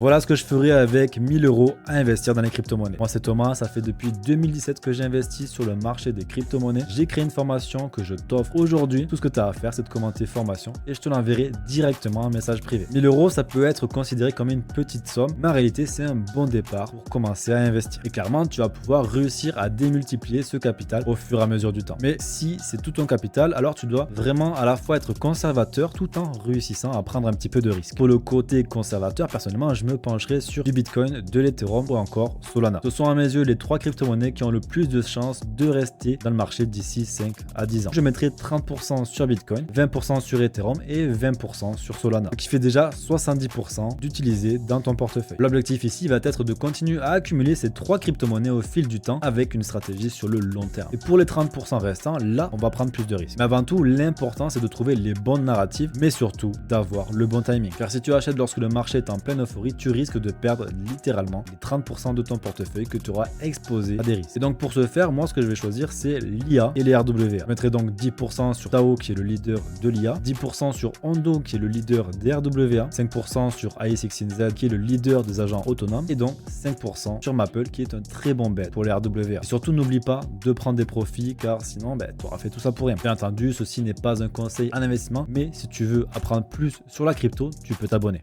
Voilà ce que je ferais avec 1000 € à investir dans les crypto-monnaies. Moi, c'est Thomas, ça fait depuis 2017 que j'investis sur le marché des crypto-monnaies. J'ai créé une formation que je t'offre aujourd'hui. Tout ce que tu as à faire, c'est de commenter formation et je te l'enverrai directement en message privé. 1000 €, ça peut être considéré comme une petite somme, mais en réalité, c'est un bon départ pour commencer à investir. Et clairement, tu vas pouvoir réussir à démultiplier ce capital au fur et à mesure du temps. Mais si c'est tout ton capital, alors tu dois vraiment à la fois être conservateur tout en réussissant à prendre un petit peu de risque. Pour le côté conservateur, personnellement, je me pencherai sur du Bitcoin, de l'Ethereum ou encore Solana. Ce sont à mes yeux les 3 crypto-monnaies qui ont le plus de chances de rester dans le marché d'ici 5 à 10 ans. Je mettrai 30% sur Bitcoin, 20% sur Ethereum et 20% sur Solana, ce qui fait déjà 70% d'utiliser dans ton portefeuille. L'objectif ici va être de continuer à accumuler ces 3 crypto-monnaies au fil du temps avec une stratégie sur le long terme. Et pour les 30% restants, là, on va prendre plus de risques. Mais avant tout, l'important c'est de trouver les bonnes narratives, mais surtout d'avoir le bon timing. Car si tu achètes lorsque le marché est en pleine euphorie, tu risques de perdre littéralement les 30% de ton portefeuille que tu auras exposé à des risques. Et donc pour ce faire, moi ce que je vais choisir, c'est l'IA et les RWA. Je mettrai donc 10% sur Tao qui est le leader de l'IA, 10% sur Ondo qui est le leader des RWA, 5% sur AI16Z qui est le leader des agents autonomes et donc 5% sur Maple qui est un très bon bet pour les RWA. Et surtout n'oublie pas de prendre des profits car sinon tu auras fait tout ça pour rien. Bien entendu, ceci n'est pas un conseil en investissement, mais si tu veux apprendre plus sur la crypto, tu peux t'abonner.